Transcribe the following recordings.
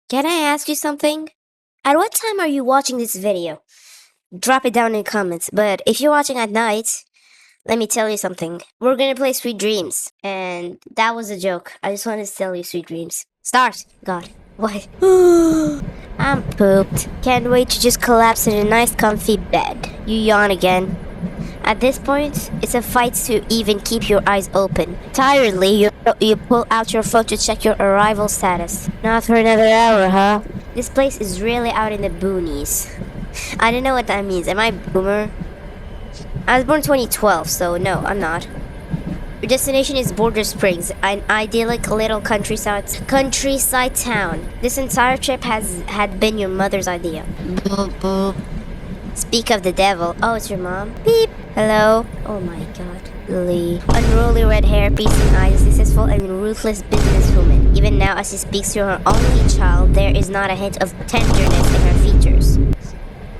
Can I ask you something? At what time are you watching this video? Drop it down in the comments. But if you're watching at night, let me tell you something. We're gonna play Sweet Dreams. And that was a joke. I just wanted to tell you Sweet Dreams. Start! God. What? I'm pooped. Can't wait to just collapse in a nice comfy bed. You yawn again. At this point, it's a fight to even keep your eyes open. Tiredly, you pull out your phone to check your arrival status. Not for another hour, huh? This place is really out in the boonies. I don't know what that means. Am I boomer? I was born 2012, so no, I'm not. Your destination is Border Springs, an idyllic little countryside town. This entire trip had been your mother's idea. Boop, boop. Speak of the devil. Oh, it's your mom? Beep. Hello? Oh my god. Lee. Unruly red hair, piercing eyes, successful and ruthless businesswoman. Even now, as she speaks to her only child, there is not a hint of tenderness in her features.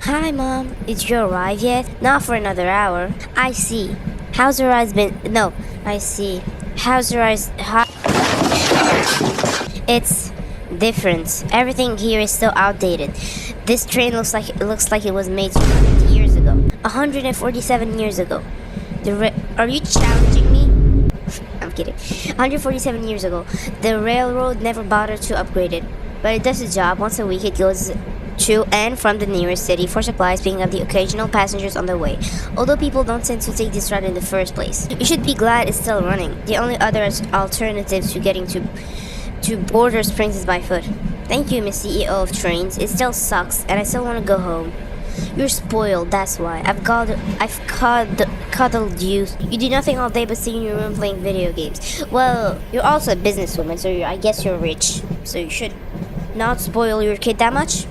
Hi, Mom. Did you arrive yet? Not for another hour. I see. How's your eyes been? No, I see. How's your eyes? It's different. Everything here is still outdated. This train looks like it was made 200 years ago. 147 years ago. Are you challenging me? I'm kidding. 147 years ago, the railroad never bothered to upgrade it, but it does its job. Once a week, it goes to and from the nearest city for supplies, picking up the occasional passengers on the way. Although people don't tend to take this route in the first place, you should be glad it's still running. The only other alternative to getting to Border Springs is by foot. Thank you, Miss CEO of Trains. It still sucks, and I still want to go home. You're spoiled, that's why. I've cuddled you. You do nothing all day but sit in your room playing video games. Well, you're also a businesswoman, so I guess you're rich. So you should not spoil your kid that much.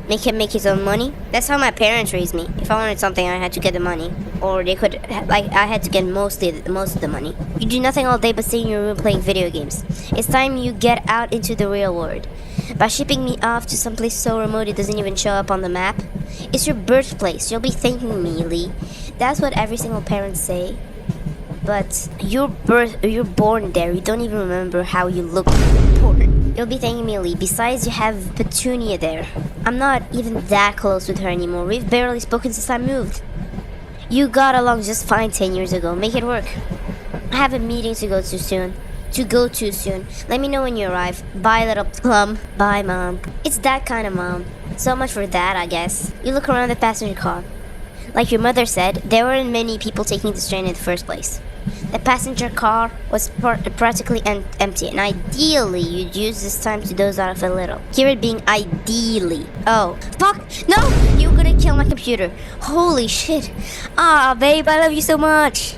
Make him make his own money. That's how my parents raised me. If I wanted something, I had to get the money. Or they could, I had to get most of the money. You do nothing all day but sit in your room playing video games. It's time you get out into the real world. By shipping me off to someplace so remote it doesn't even show up on the map. It's your birthplace. You'll be thanking me, Lee. That's what every single parent say. But you're born there. You don't even remember how you look born. You'll be thanking me, Lee. Besides, you have Petunia there. I'm not even that close with her anymore. We've barely spoken since I moved. You got along just fine 10 years ago. Make it work. I have a meeting to go to soon. Let me know when you arrive. Bye, little plum. Bye, Mom. It's that kind of mom. So much for that, I guess. You look around the passenger car. Like your mother said, there weren't many people taking this train in the first place. The passenger car was practically empty, and ideally, you'd use this time to doze off a little. Hear it being ideally. Oh, fuck! No! You're gonna kill my computer. Holy shit. Ah, babe, I love you so much.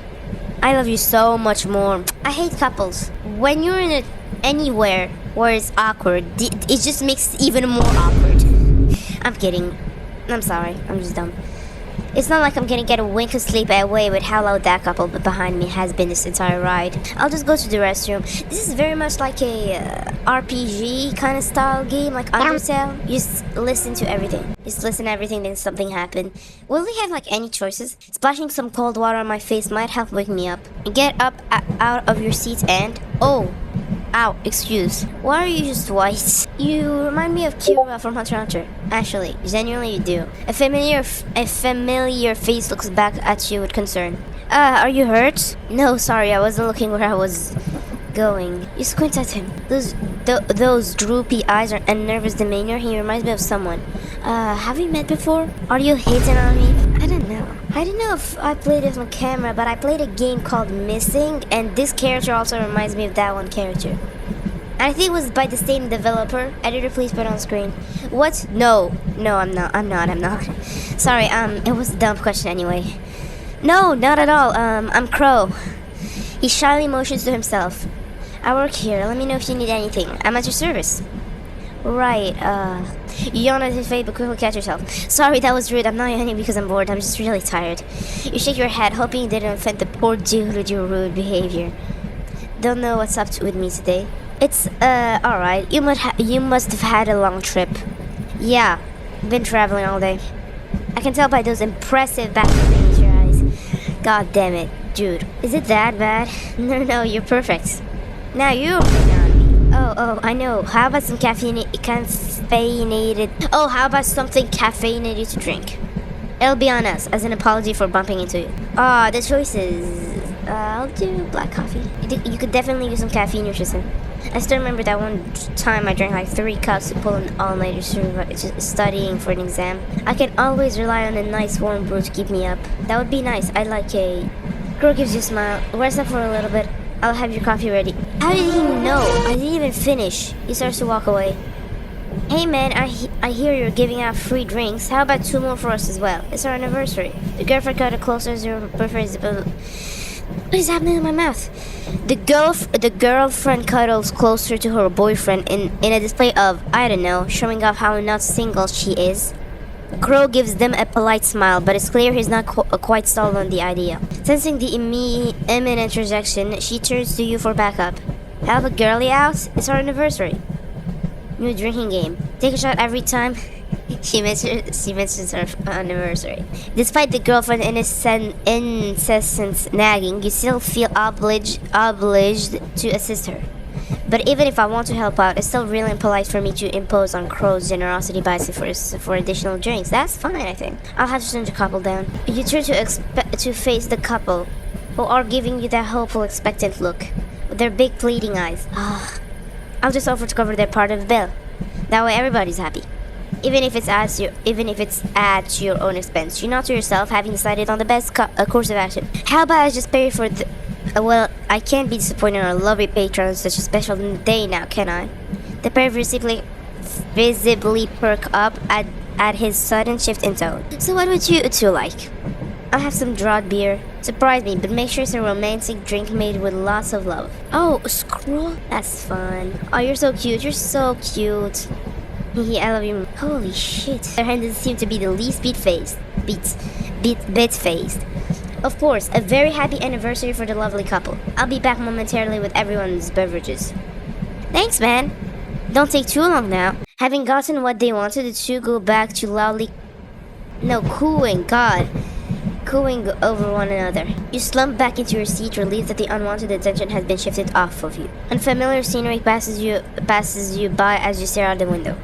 I love you so much more. I hate couples. When you're in anywhere where it's awkward, it just makes it even more awkward. I'm kidding. I'm sorry. I'm just dumb. It's not like I'm gonna get a wink of sleep away with how loud that couple behind me has been this entire ride. I'll just go to the restroom. This is very much like a RPG kind of style game, like Undertale. You just listen to everything. Just listen to everything, then something happen. Will we have like any choices? Splashing some cold water on my face might help wake me up. Get up out of your seat and... Oh! Ow, excuse. Why are you just white? You remind me of Kira from Hunter x Hunter. Actually, genuinely you do. A familiar face looks back at you with concern. Are you hurt? No, sorry, I wasn't looking where I was going. You squint at him. Those droopy eyes and nervous demeanor, he reminds me of someone. Have we met before? Are you hitting on me? I don't know. I don't know if I played it on camera, but I played a game called Missing, and this character also reminds me of that one character. And I think it was by the same developer. Editor, please put it on screen. What? No, I'm not. Sorry, it was a dumb question anyway. No, not at all. I'm Crow. He shyly motions to himself. I work here. Let me know if you need anything. I'm at your service. Right, you yawn at his face but quickly catch yourself. Sorry, that was rude. I'm not yawning because I'm bored. I'm just really tired. You shake your head, hoping you didn't offend the poor dude with your rude behavior. Don't know what's up with me today. It's, alright. You must have had a long trip. Yeah, been traveling all day. I can tell by those impressive back in your eyes. God damn it, dude. Is it that bad? No, you're perfect. Now you're on me. Oh, I know. How about some caffeinated? Oh, how about something caffeinated to drink? It'll be on us as an apology for bumping into you. The choice is... I'll do black coffee. You could definitely use some caffeine in your system. I still remember that one time I drank like 3 cups to pull an all-nighter studying for an exam. I can always rely on a nice warm brew to keep me up. That would be nice. I'd like a... Girl gives you a smile. Rest up for a little bit. I'll have your coffee ready. How did he know? I didn't even finish. He starts to walk away. Hey man, I hear you're giving out free drinks. How about 2 more for us as well? It's our anniversary. The girlfriend got it closer as your boyfriend. What is happening in my mouth? The girlfriend cuddles closer to her boyfriend in a display of, I don't know, showing off how not single she is. Crow gives them a polite smile, but it's clear he's not quite stalled on the idea. Sensing the imminent rejection, she turns to you for backup. Have a girly out? It's our anniversary. New drinking game. Take a shot every time she mentions her anniversary. Despite the girlfriend's incessant nagging, you still feel obliged to assist her. But even if I want to help out, it's still really impolite for me to impose on Crow's generosity by for additional drinks. That's fine, I think. I'll have to send the couple down. You turn to face the couple, who are giving you that hopeful, expectant look, with their big pleading eyes. I'll just offer to cover their part of the bill. That way, everybody's happy. Even if it's at your own expense. You nod to yourself, having decided on the best course of action. How about I just pay for the... well, I can't be disappointed in our lovely patrons such a special day now, can I? The pair visibly perk up at his sudden shift in tone. So what would you two like? I'll have some drawn beer. Surprise me, but make sure it's a romantic drink made with lots of love. Oh, a scroll? That's fun. Oh, you're so cute. You're so cute. I love you. Holy shit. Their hand doesn't seem to be the least bit-faced. Of course, a very happy anniversary for the lovely couple. I'll be back momentarily with everyone's beverages. Thanks, man. Don't take too long now. Having gotten what they wanted, the two go back to cooing over one another. You slump back into your seat, relieved that the unwanted attention has been shifted off of you. Unfamiliar scenery passes you by as you stare out the window.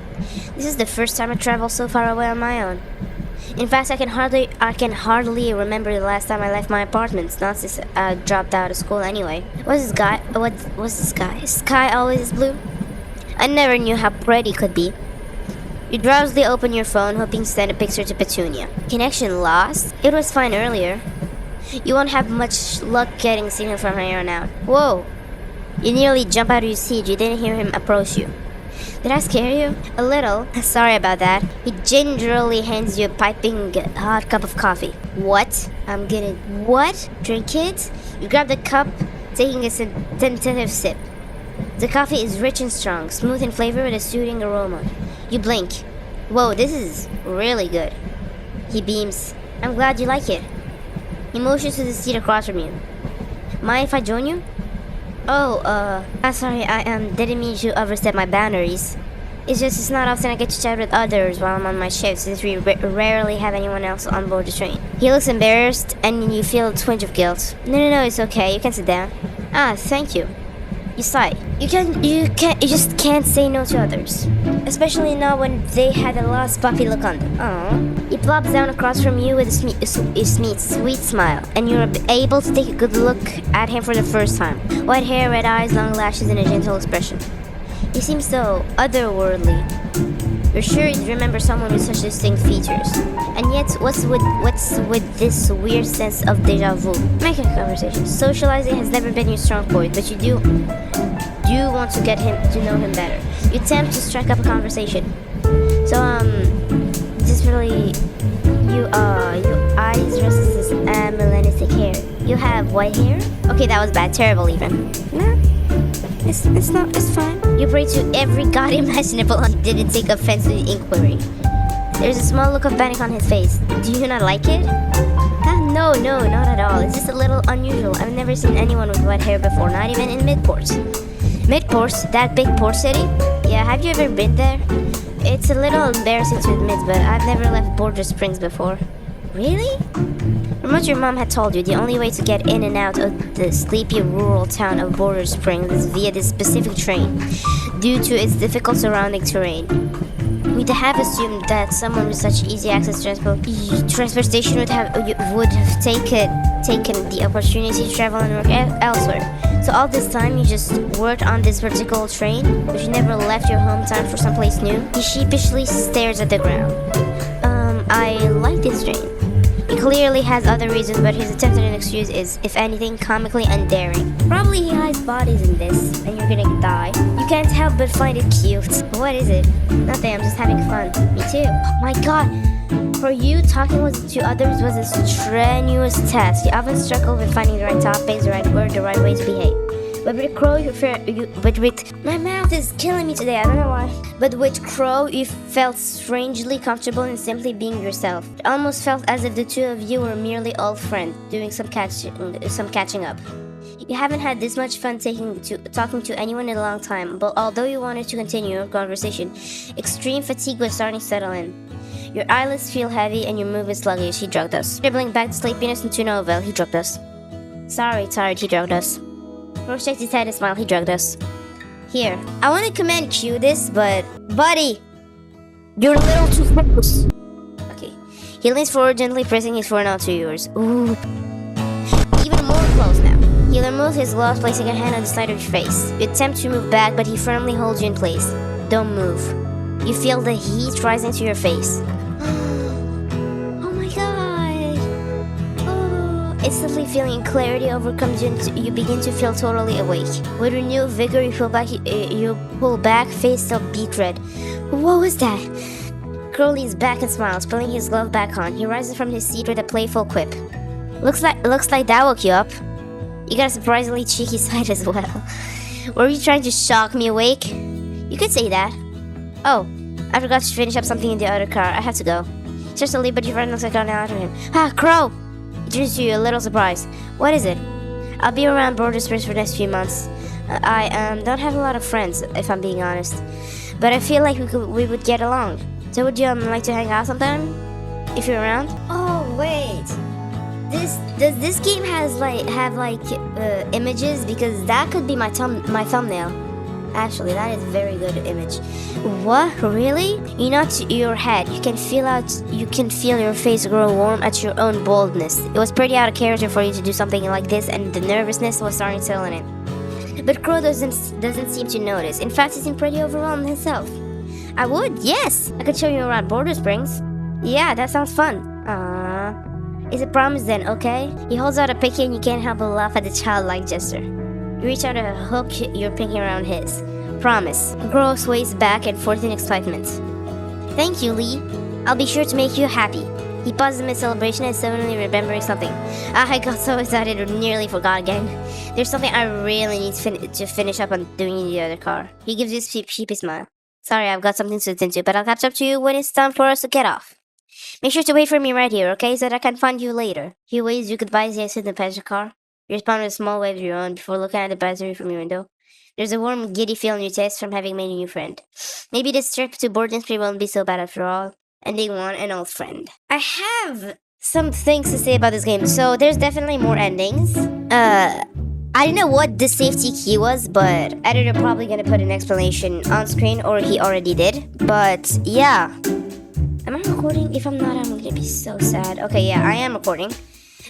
This is the first time I travel so far away on my own. In fact, I can hardly remember the last time I left my apartment, not since I dropped out of school anyway. What's the sky? Is sky always blue? I never knew how bright it could be. You drowsily open your phone, hoping to send a picture to Petunia. Connection lost? It was fine earlier. You won't have much luck getting signal from here on out. Whoa! You nearly jump out of your seat. You didn't hear him approach you. Did I scare you? A little. Sorry about that. He gingerly hands you a piping hot cup of coffee. What? What? Drink it? You grab the cup, taking a tentative sip. The coffee is rich and strong, smooth in flavor with a soothing aroma. You blink. Whoa, this is really good. He beams. I'm glad you like it. He motions to the seat across from you. Mind if I join you? I'm sorry, I didn't mean to overstep my boundaries. It's not often I get to chat with others while I'm on my shift, since we rarely have anyone else on board the train. He looks embarrassed, and you feel a twinge of guilt. No, it's okay, you can sit down. Thank you. You sigh. You just can't say no to others. Especially not when they had a lost puppy look on them. Aww. He plops down across from you with a sweet smile, and you're able to take a good look at him for the first time. White hair, red eyes, long lashes, and a gentle expression. He seems so otherworldly. You're sure you remember someone with such distinct features. And yet, what's with this weird sense of deja vu? Make a conversation. Socializing has never been your strong point, but you do want to get to know him better. You attempt to strike up a conversation. So, just really, you eyes restless melanistic hair. You have white hair? Okay, that was bad. Terrible even. Nah, it's fine. You pray to every god imaginable and didn't take offense to the inquiry. There's a small look of panic on his face. Do you not like it? No, not at all. It's just a little unusual. I've never seen anyone with white hair before, not even in Midport. Midport? That big port city? Yeah, have you ever been there? It's a little embarrassing to admit, but I've never left Border Springs before. Really? From what your mom had told you, the only way to get in and out of the sleepy rural town of Border Springs is via this specific train. due to its difficult surrounding terrain. We'd have assumed that someone with such easy access to transportation would have taken the opportunity to travel and work elsewhere. So all this time you just worked on this particular train, but you never left your hometown for someplace new? He sheepishly stares at the ground. I like this train. He clearly has other reasons, but his attempt at an excuse is, if anything, comically undaring. Probably he hides bodies in this, and you're gonna die. You can't help but find it cute. What is it? Nothing, I'm just having fun. Me too. Oh my god. For you, talking to others was a strenuous task. You often struggled with finding the right topics, the right word, the right way to behave. But with Crow, my mouth is killing me today, I don't know why. But with Crow, you felt strangely comfortable in simply being yourself. It almost felt as if the two of you were merely old friends, doing some catching up. You haven't had this much fun talking to anyone in a long time, but although you wanted to continue your conversation, extreme fatigue was starting to settle in. Your eyelids feel heavy and your movement sluggish. He drugged us. Dribbling back the sleepiness into Novel, he drugged us. Sorry, tired, he drugged us. Roche shakes his head and smiled, he drugged us. Here, I want to command Q this, but... Buddy! You're a little too close. Okay. He leans forward, gently pressing his forearm onto yours. Ooh. Even more close now. He removes his gloves, placing a hand on the side of your face. You attempt to move back, but he firmly holds you in place. Don't move. You feel the heat rising to your face. Oh my god! Oh. Instantly feeling clarity overcomes you and you begin to feel totally awake. With renewed vigor, you pull back, face still beet red. What was that? Crow leans back and smiles, pulling his glove back on. He rises from his seat with a playful quip. Looks like that woke you up. You got a surprisingly cheeky side as well. Were you trying to shock me awake? You could say that. Oh, I forgot to finish up something in the other car. I have to go. Just to leave, but your friend looks like I'm out of him. Ah, Crow! He turns to you, a little surprised. What is it? I'll be around Border Springs for the next few months. I don't have a lot of friends, if I'm being honest. But I feel like we would get along. So would you like to hang out sometime? If you're around? Oh, wait. Does this game have images? Because that could be my thumbnail. Actually, that is a very good image. What? Really? You nod your head. You can feel your face grow warm at your own boldness. It was pretty out of character for you to do something like this, and the nervousness was starting to settle in. But Crow doesn't seem to notice. In fact, he seemed pretty overwhelmed himself. I would, yes. I could show you around Border Springs. Yeah, that sounds fun. It's a promise then, okay? He holds out a pinky and you can't help but laugh at the childlike gesture. You reach out to hook your pinky around his. Promise. Crow sways back and forth in excitement. Thank you, Lee. I'll be sure to make you happy. He pauses in celebration and suddenly remembering something. I got so excited I nearly forgot again. There's something I really need to finish up on doing in the other car. He gives you a sheepy smile. Sorry, I've got something to attend to, but I'll catch up to you when it's time for us to get off. Make sure to wait for me right here, okay, so that I can find you later. He waves you goodbye as he exits the passenger car. You respond with a small wave of your own before looking at the battery from your window. There's a warm, giddy feel in your chest from having made a new friend. Maybe this trip to Boarding Springs won't be so bad after all. And they want an old friend. I have some things to say about this game. So there's definitely more endings. I don't know what the safety key was, but editor probably gonna put an explanation on screen, or he already did. But yeah. Am I recording? If I'm not, I'm gonna be so sad. Okay, yeah, I am recording.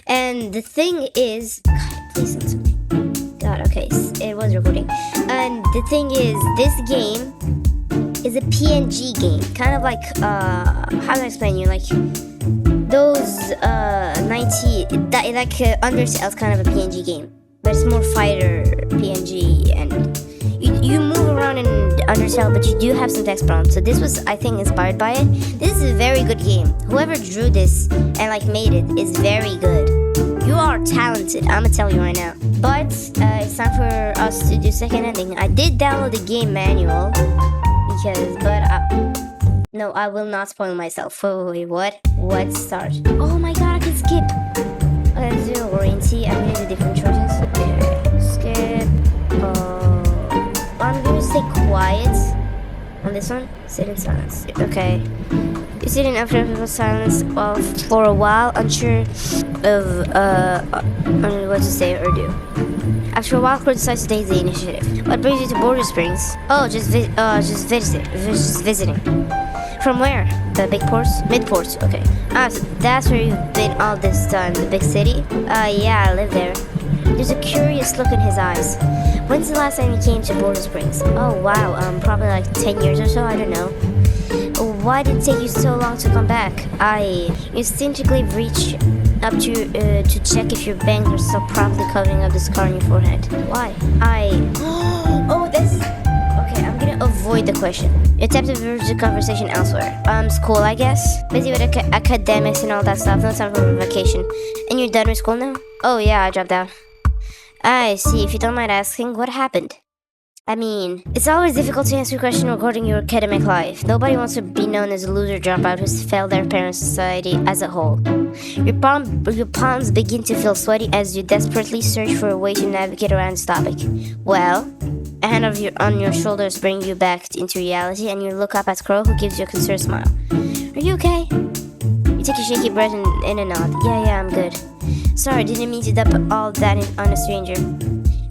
And the thing is... God, please don't tell me. God, okay, it was recording. And the thing is, this game is a PNG game. Kind of like, how do I explain you? Like, those, Undertale's kind of a PNG game. But it's more fighter PNG, and you move around in Undertale, but you do have some text prompts. So this was, I think, inspired by it. This is a very good game. Whoever drew this and made it is very good. You are talented, I'ma tell you right now. But it's time for us to do second ending. I did download the game manual no, I will not spoil myself. Oh, wait, what? What start? Oh my god, I can skip. Okay, let's do warranty. I'm gonna do different choices. Okay, skip. I'm gonna stay quiet on this one. Sit in silence. Okay. You sit in uncomfortable silence for a while, unsure of what to say or do. After a while, Crow decides to take the initiative. What brings you to Border Springs? Oh, just visiting. From where? The big ports? Mid-ports, okay. Ah, so that's where you've been all this time, the big city? Yeah, I live there. There's a curious look in his eyes. When's the last time you came to Border Springs? Oh, wow, probably like 10 years or so, I don't know. Why did it take you so long to come back? I instinctively reached up to check if your bangs are still properly covering up the scar on your forehead. Why? Oh, this is... Okay, I'm gonna avoid the question. You attempt to diverge the conversation elsewhere. School, I guess? Busy with academics and all that stuff. No time for vacation. And you're done with school now? Oh yeah, I dropped out. I see. If you don't mind asking, what happened? I mean, it's always difficult to answer a question regarding your academic life. Nobody wants to be known as a loser dropout who's failed their parent society as a whole. Your palms begin to feel sweaty as you desperately search for a way to navigate around this topic. Well, a hand on your shoulders brings you back into reality, and you look up at Crow, who gives you a concerned smile. Are you okay? You take a shaky breath and a nod. Yeah, I'm good. Sorry, didn't mean to dump all that on a stranger.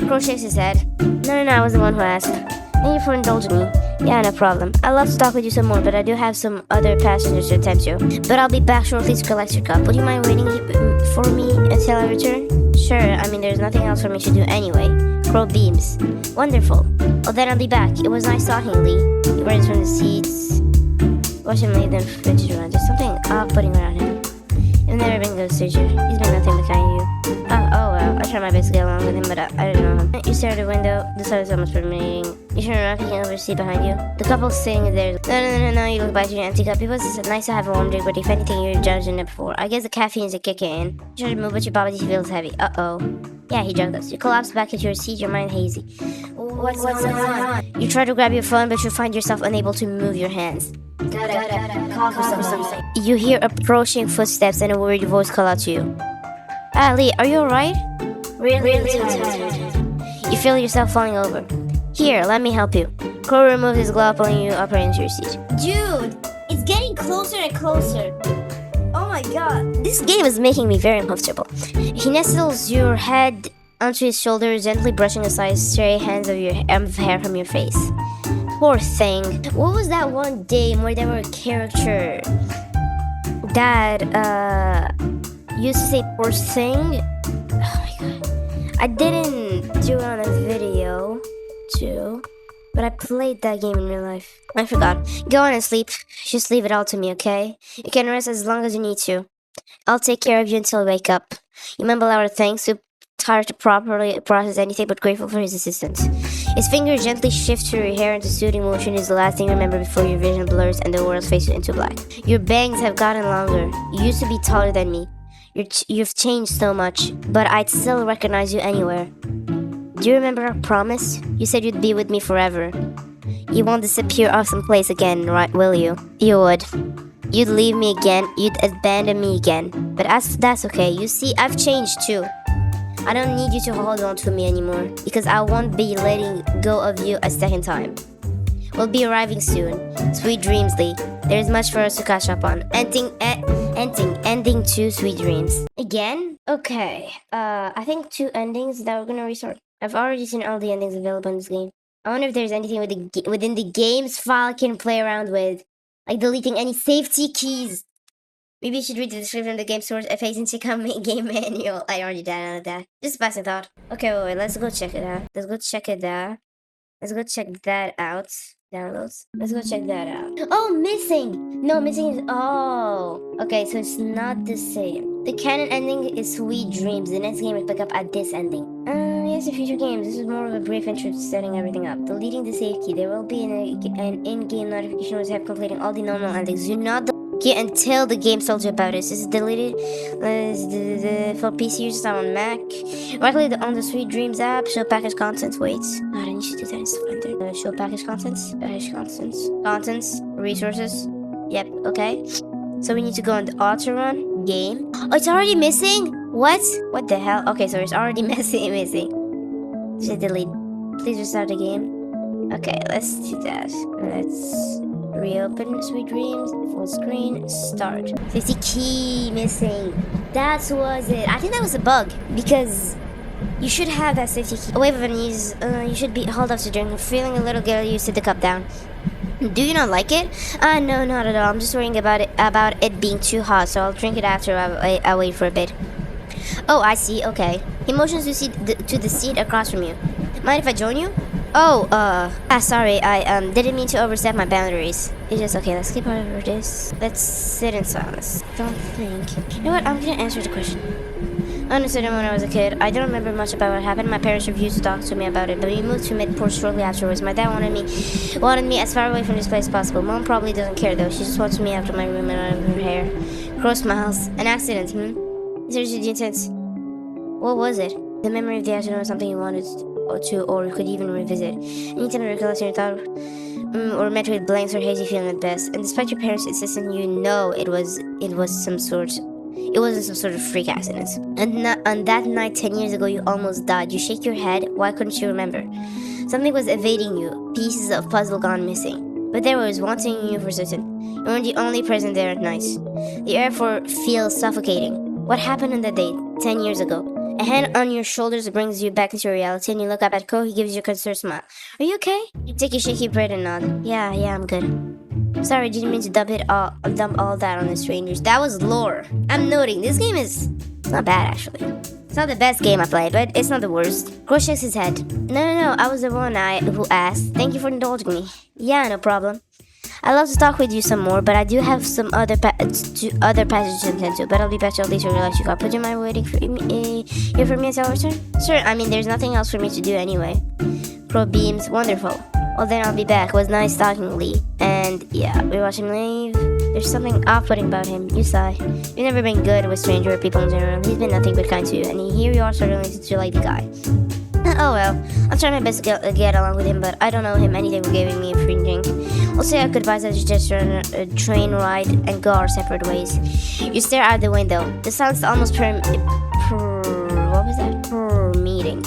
Crow shakes his head. No, I was the one who asked. Thank you for indulging me. Yeah, no problem. I'd love to talk with you some more, but I do have some other passengers to attend to. But I'll be back shortly to collect your cup. Would you mind waiting for me until I return? Sure, I mean, there's nothing else for me to do anyway. Crow beams. Wonderful. Well, then I'll be back. It was nice talking, Lee. He rises from the seats. Watch him lay them fidget around. There's something off-putting around him. You've never been ghosted. He's been nothing but kind to you. Oh well, I try my best to get along with him, but I don't know him. You stare at the window, the sun is almost permitting. You turn around, peeking over the seat behind you. The couple's sitting there. No, you look back to your empty cup. It was nice to have a warm drink, but if anything, you're judging it before. I guess the caffeine's a kicking in. You try to move, but your body feels heavy. Uh-oh. Yeah, he drugged us. You collapse back into your seat, your mind hazy. What's going on? You try to grab your phone, but you find yourself unable to move your hands. Call for something. You hear approaching footsteps and a worried voice call out to you. Lee, are you alright? Really tired. You feel yourself falling over. Here, let me help you. Crow removes his glove, pulling you up into your seat. Dude, it's getting closer and closer. Oh my god. This game is making me very uncomfortable. He nestles your head onto his shoulder, gently brushing aside stray hands of hair from your face. Poor thing. What was that one game where there were a character that used to say poor thing? Oh my god. I didn't do it on a video too, but I played that game in real life. I forgot. Go on and sleep. Just leave it all to me, okay? You can rest as long as you need to. I'll take care of you until you wake up. You mumble out a thanks, too tired to properly process anything but grateful for his assistance. His fingers gently shift through your hair into soothing motion is the last thing you remember before your vision blurs and the world fades into black. Your bangs have gotten longer. You used to be taller than me. You've changed so much, but I'd still recognize you anywhere. Do you remember our promise? You said you'd be with me forever. You won't disappear off someplace again, right, will you? You would. You'd leave me again, you'd abandon me again. But that's okay, you see, I've changed too. I don't need you to hold on to me anymore, because I won't be letting go of you a second time. We'll be arriving soon. Sweet dreams, Lee. There's much for us to catch up on. Ending 2 sweet dreams. Again? Okay. I think 2 endings that we're gonna restart. I've already seen all the endings available in this game. I wonder if there's anything within the game's file I can play around with. Like deleting any safety keys. Maybe you should read the description of the game source, FAQs, and check out my game manual. I already downloaded that. Just a passing thought. Okay, wait, let's go check it out. Let's go check that out. Downloads. Let's go check that out. Oh, missing! No, missing is... Oh! Okay, so it's not the same. The canon ending is Sweet Dreams. The next game is pick up at this ending. Yes, in future games. This is more of a brief intro to setting everything up. Deleting the save key. There will be an in-game notification once you have completing all the normal endings. Do not get until the game tells you about it. This is deleted for PC users on Mac. Right-click on the Sweet Dreams app. Show package contents. Wait. I didn't need to do that in Splendor. Show package contents. Contents. Resources. Yep. Okay. So we need to go on the auto run game. Oh, it's already missing. What? What the hell? Okay, so it's already missing. Just delete. Please restart the game. Okay, let's do that. Let's reopen Sweet Dreams. Full screen. Start. 50 key missing. That was it. I think that was a bug because You should have that safety key. A wave of unease. You should be hauled off to drink. Feeling a little guilty, you sit the cup down. Do you not like it? No, not at all. I'm just worrying about it being too hot, so I'll drink it after I wait for a bit. Oh, I see. Okay. He motions to the seat across from you. Mind if I join you? Oh, sorry. I didn't mean to overstep my boundaries. It's just okay. Let's skip over this. Let's sit in silence. Don't think. You know what? I'm gonna answer the question. I understood him when I was a kid. I don't remember much about what happened. My parents refused to talk to me about it, but we moved to Midport shortly afterwards. My dad wanted me as far away from this place as possible. Mom probably doesn't care though. She just wants me out of my room and out of her hair. Crow smiles. An accident, Seriously, the intent. What was it? The memory of the accident was something you wanted to or could even revisit. Anytime you recollect your thought or met with blanks or hazy feeling at best. And despite your parents insisting you know it wasn't some sort of freak accident. And on that night 10 years ago you almost died. You shake your head. Why couldn't you remember? Something was evading you. Pieces of puzzle gone missing. But there was one thing you knew for certain. You weren't the only person there at night. The air feels suffocating. What happened on that day 10 years ago? A hand on your shoulders brings you back into reality, and you look up at Crow. He gives you a concerned smile. Are you okay? You take a shaky breath and nod. Yeah, I'm good. Sorry, didn't mean to dump all that on the strangers. That was lore. I'm noting this game is not bad actually. It's not the best game I played, but it's not the worst. Crow shakes his head. No. I was the one who asked. Thank you for indulging me. Yeah, no problem. I'd love to talk with you some more, but I do have some other passages to attend to. But I'll be back to at least realize you got. Put your mind waiting for me until I return? Sure, I mean, there's nothing else for me to do anyway. Crow beams. Wonderful. Well, then I'll be back. It was nice talking to Lee. And yeah, we watch him leave. There's something off-putting about him. You sigh. You've never been good with stranger people in general. He's been nothing but kind to you, and here you are starting to like the guy. Oh well, I'm trying my best to get along with him, but I don't owe him anything for giving me a free drink. We'll say our goodbyes as a gesture on a train ride and go our separate ways. You stare out the window. The silence almost meeting.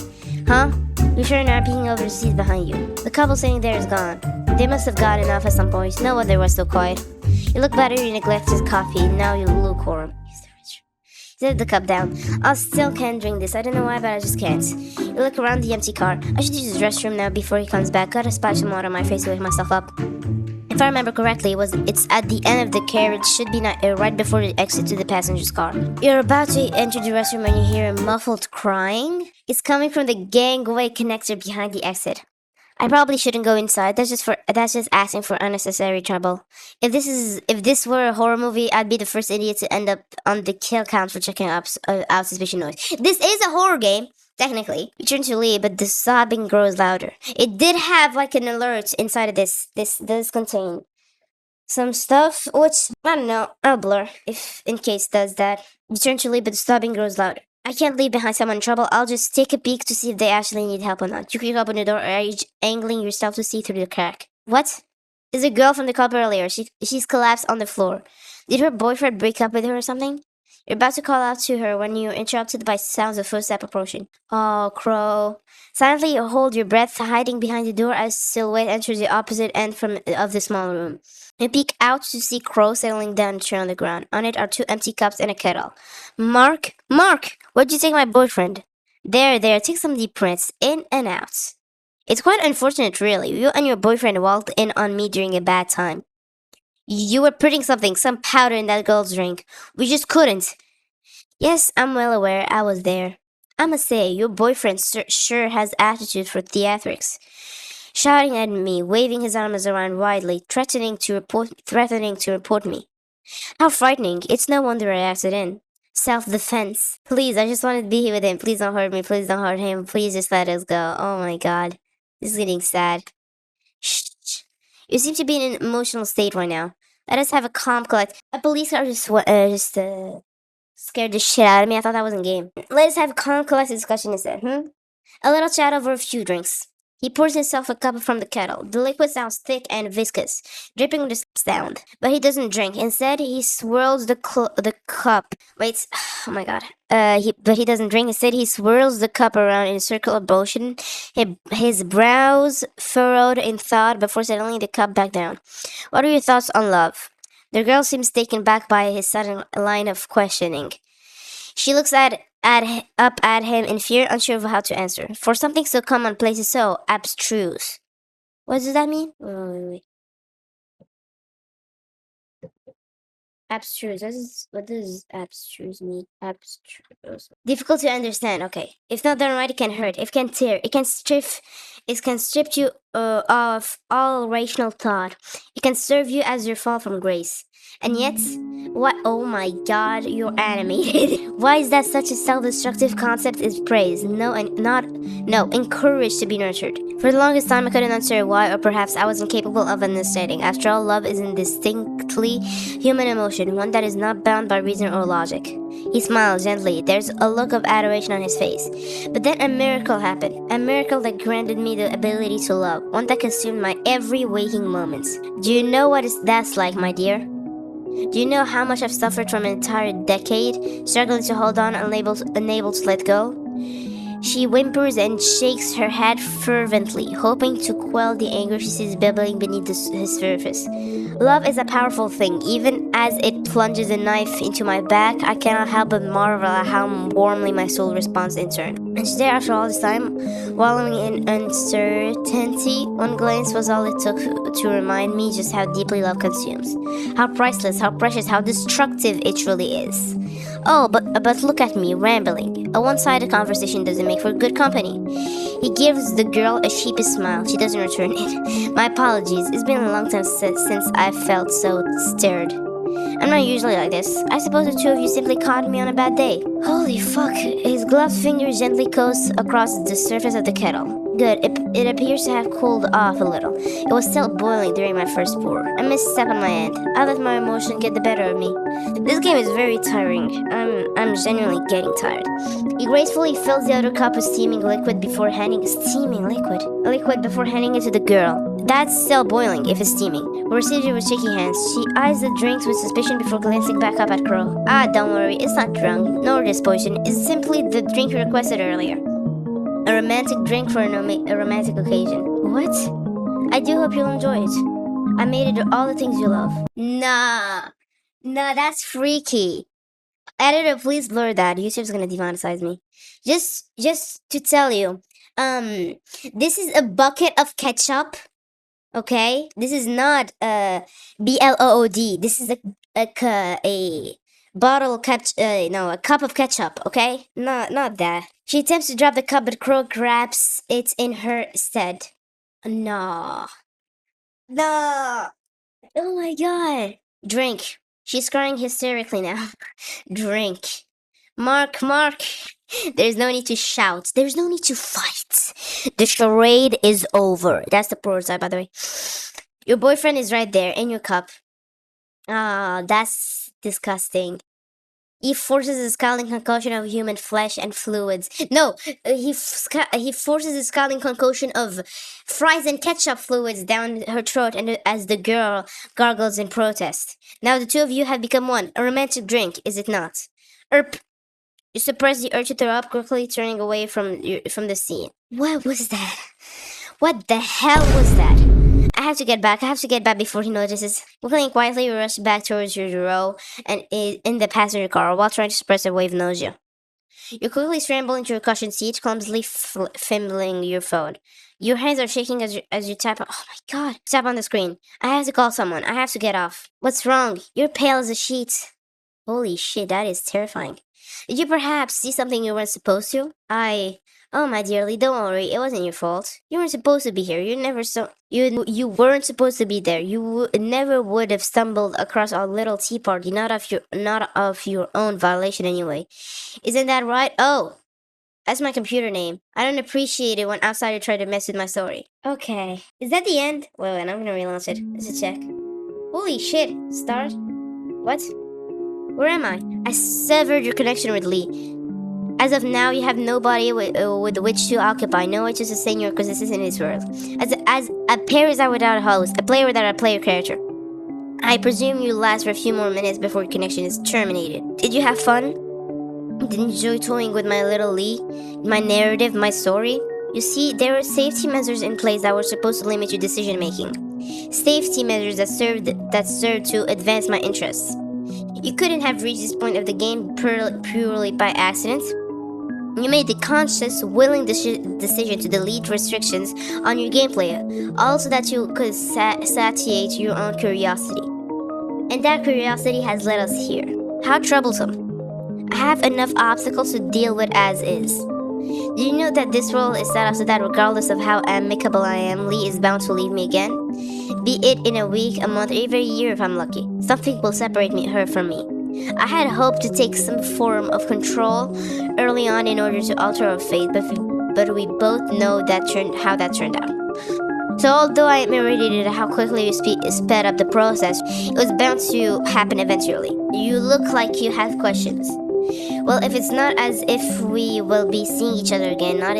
Huh? You sure not peeking over the seat behind you. The couple sitting there is gone. They must have got enough at some point. No wonder was so quiet. You look better, you neglect his coffee. Now you lukewarm. Set the cup down. I still can't drink this. I don't know why, but I just can't. You look around the empty car. I should use the restroom now before he comes back. Gotta splash some water on my face to wake myself up. If I remember correctly, it's at the end of the carriage. Should be right before the exit to the passenger's car. You're about to enter the restroom when you hear a muffled crying. It's coming from the gangway connector behind the exit. I probably shouldn't go inside. That's just asking for unnecessary trouble. If this were a horror movie, I'd be the first idiot to end up on the kill count for checking out suspicious noise. This is a horror game, technically. You turn to leave, but the sobbing grows louder. It did have like an alert inside of this. This does contain some stuff, which I don't know. I'll blur if in case it does that. You turn to leave, but the sobbing grows louder. I can't leave behind someone in trouble. I'll just take a peek to see if they actually need help or not. You can open the door, or are you angling yourself to see through the crack? What? There's a girl from the club earlier. She's collapsed on the floor. Did her boyfriend break up with her or something? You're about to call out to her when you're interrupted by sounds of footsteps approaching. Oh, Crow. Silently you hold your breath, hiding behind the door as silhouette enters the opposite end of the small room. You peek out to see Crow settling down a chair on the ground. On it are 2 empty cups and a kettle. Mark! Where'd you take my boyfriend? There, take some deep breaths, in and out. It's quite unfortunate, really. You and your boyfriend walked in on me during a bad time. You were putting some powder in that girl's drink. We just couldn't. Yes, I'm well aware. I was there. I must say, your boyfriend sure has attitude for theatrics. Shouting at me, waving his arms around widely, threatening to report me. How frightening. It's no wonder I acted in. Self-defense. Please, I just want to be here with him. Please don't hurt me. Please don't hurt him. Please just let us go. Oh my god. This is getting sad. Shh. You seem to be in an emotional state right now. Let us have a calm collect. A police car just scared the shit out of me. I thought that was in game. Let us have a calm collected discussion instead, A little chat over a few drinks. He pours himself a cup from the kettle. The liquid sounds thick and viscous, dripping with the sound. But he doesn't drink. Instead, he swirls the cup. Wait, oh my god. But he doesn't drink. Instead, he swirls the cup around in a circle of motion, his brows furrowed in thought before settling the cup back down. What are your thoughts on love? The girl seems taken back by his sudden line of questioning. She looks at up at him in fear, unsure of how to answer. For something so commonplace is so abstruse. What does that mean? Wait. Abstruse. What does abstruse mean? Abstruse. Difficult to understand. Okay. If not done right, it can hurt. It can tear. It can strip you of all rational thought. It can serve you as your fall from grace. And yet, what? Oh my God, you're animated. Why is that such a self-destructive concept? Is praised? No, and not no, encouraged to be nurtured. For the longest time, I couldn't answer why, or perhaps I was incapable of understanding. After all, love is a distinctly human emotion, one that is not bound by reason or logic. He smiled gently. There's a look of adoration on his face. But then a miracle happened. A miracle that granted me the ability to love, one that consumed my every waking moments. Do you know what that's like, my dear? Do you know how much I've suffered from an entire decade, struggling to hold on, unable to let go? She whimpers and shakes her head fervently, hoping to quell the anger she sees bubbling beneath his surface. Love is a powerful thing. Even as it plunges a knife into my back, I cannot help but marvel at how warmly my soul responds in turn. And she's there after all this time, wallowing in uncertainty. One glance was all it took to remind me just how deeply love consumes. How priceless, how precious, how destructive it truly is. Oh, but look at me, rambling. A one-sided conversation doesn't make for good company. He gives the girl a sheepish smile. She doesn't return it. My apologies. It's been a long time since I felt so stirred. I'm not usually like this. I suppose the two of you simply caught me on a bad day. Holy fuck. His gloved fingers gently coast across the surface of the kettle. Good. It appears to have cooled off a little. It was still boiling during my first pour. A misstep on my end. I let my emotion get the better of me. This game is very tiring. I'm genuinely getting tired. He gracefully fills the other cup with steaming liquid before handing before handing it to the girl. That's still boiling if it's steaming. We received it with shaky hands. She eyes the drinks with suspicion before glancing back up at Crow. Ah, don't worry, it's not drunk, nor this poison. It's simply the drink you requested earlier. A romantic drink for a romantic occasion. What? I do hope you'll enjoy it. I made it all the things you love. Nah, that's freaky. Editor, please blur that. YouTube's gonna demonetize me. Just to tell you, this is a bucket of ketchup. Okay, this is not BLOOD. This is a bottle a cup of ketchup. Okay, not that. She attempts to drop the cup, but Crow grabs it in her stead. No. Oh my God. Drink. She's crying hysterically now. Drink. Mark. There's no need to shout. There's no need to fight. The charade is over. That's the poor side, by the way. Your boyfriend is right there in your cup. Ah, that's disgusting. He forces a scalding concoction of human flesh and fluids. No, he forces a scalding concoction of fries and ketchup fluids down her throat, and as the girl gargles in protest. Now the two of you have become one. A romantic drink, is it not? Erp. You suppress the urge to throw up, quickly turning away from the scene. What was that? What the hell was that? I have to get back before he notices. Whistling quietly, we rush back towards your row and in the passenger car while trying to suppress a wave of nausea. You quickly scramble into your cushioned seat, clumsily fumbling your phone. Your hands are shaking as you tap. Oh my God! Tap on the screen. I have to call someone. I have to get off. What's wrong? You're pale as a sheet. Holy shit! That is terrifying. Did you perhaps see something you weren't supposed to? Oh, my dearly, don't worry. It wasn't your fault. You weren't supposed to be here. You weren't supposed to be there. You never would have stumbled across our little tea party. Not of your own violation anyway. Isn't that right? Oh, that's my computer name. I don't appreciate it when outsiders try to mess with my story. Okay, is that the end? Wait, I'm gonna relaunch it. Let's check. Holy shit! Start. What? Where am I? I severed your connection with Lee. As of now, you have nobody with which to occupy, no way to sustain your existence in this world. As a parasite without a host, a player without a player character. I presume you last for a few more minutes before your connection is terminated. Did you have fun? Did you enjoy toying with my little Lee? My narrative, my story? You see, there were safety measures in place that were supposed to limit your decision making. Safety measures that served to advance my interests. You couldn't have reached this point of the game purely by accident. You made the conscious, willing decision to delete restrictions on your gameplay, also that you could satiate your own curiosity. And that curiosity has led us here. How troublesome. I have enough obstacles to deal with as is. Do you know that this world is set up so that regardless of how amicable I am, Lee is bound to leave me again? Be it in a week, a month, or even a year if I'm lucky. Something will separate her from me. I had hoped to take some form of control early on in order to alter our fate, but we both know how that turned out. So although I am irritated at how quickly you sped up the process, it was bound to happen eventually. You look like you have questions. Well, if it's not as if we will be seeing each other again, not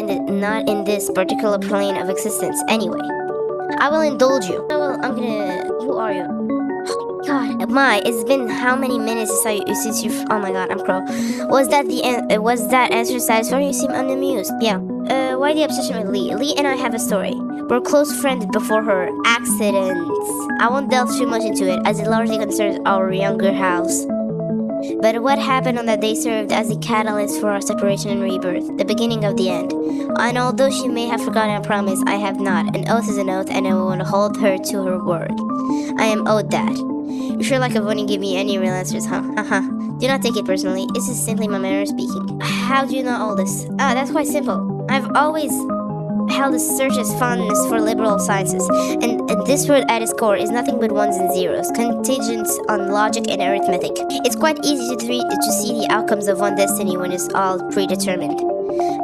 in this particular plane of existence anyway. I will indulge you. Who are you? God, it's been how many minutes since you? Oh my God, I'm crow. Was that answer satisfying? You seem unamused. Yeah. Why the obsession with Lee? Lee and I have a story. We're close friends before her accidents. I won't delve too much into it, as it largely concerns our younger house. But what happened on that day served as a catalyst for our separation and rebirth, the beginning of the end. And although she may have forgotten a promise, I have not. An oath is an oath, and I will hold her to her word. I am owed that. You sure like avoiding giving me any real answers, huh? Haha. Do not take it personally. This is simply my manner of speaking. How do you know all this? That's quite simple. I've always held a searcher's fondness for liberal sciences, and this word at its core is nothing but ones and zeros, contingents on logic and arithmetic. It's quite easy to see the outcomes of one destiny when it's all predetermined.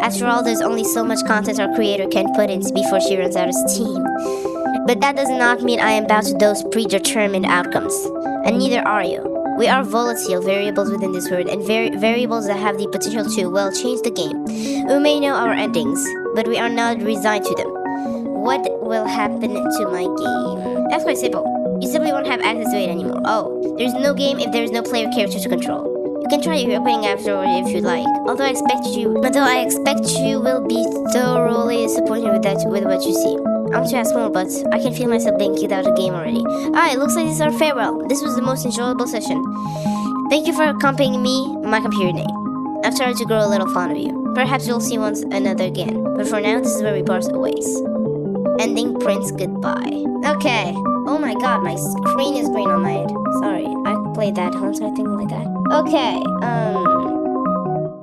After all, there's only so much content our creator can put in before she runs out of steam. But that does not mean I am bound to those predetermined outcomes, and neither are you. We are volatile variables within this world, and variables that have the potential to, well, change the game. We may know our endings, but we are not resigned to them. What will happen to my game? That's quite simple. You simply won't have access to it anymore. Oh, there's no game if there's no player character to control. You can try your opening afterward if you like. Although I expect you will be thoroughly disappointed with what you see. I want to ask more, but I can feel myself being kicked out of the game already. Alright, looks like this is our farewell. This was the most enjoyable session. Thank you for accompanying me, my computer name. I've started to grow a little fond of you. Perhaps we'll see another again. But for now, this is where we part ways. Ending Prince goodbye. Okay. Oh my God, my screen is green on my head. Sorry, I played that once, I think like that.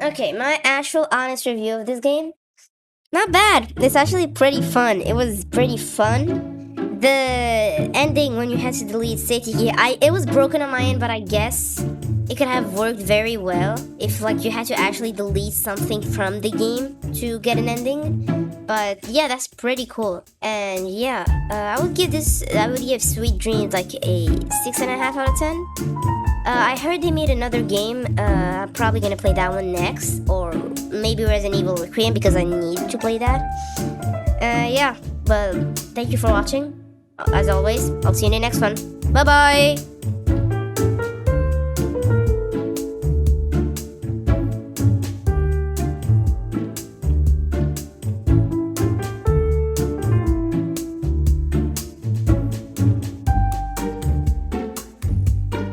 Okay, my actual honest review of this game. Not bad. It's actually pretty fun. It was pretty fun. The ending when you had to delete safety key, it was broken on my end, but I guess it could have worked very well if like you had to actually delete something from the game to get an ending. But yeah, that's pretty cool. And yeah, I would give Sweet Dreams like a 6.5 out of 10. I heard they made another game. I'm probably gonna play that one next, or maybe Resident Evil Requiem because I need to play that. Yeah, but thank you for watching. As always, I'll see you in the next one. Bye bye!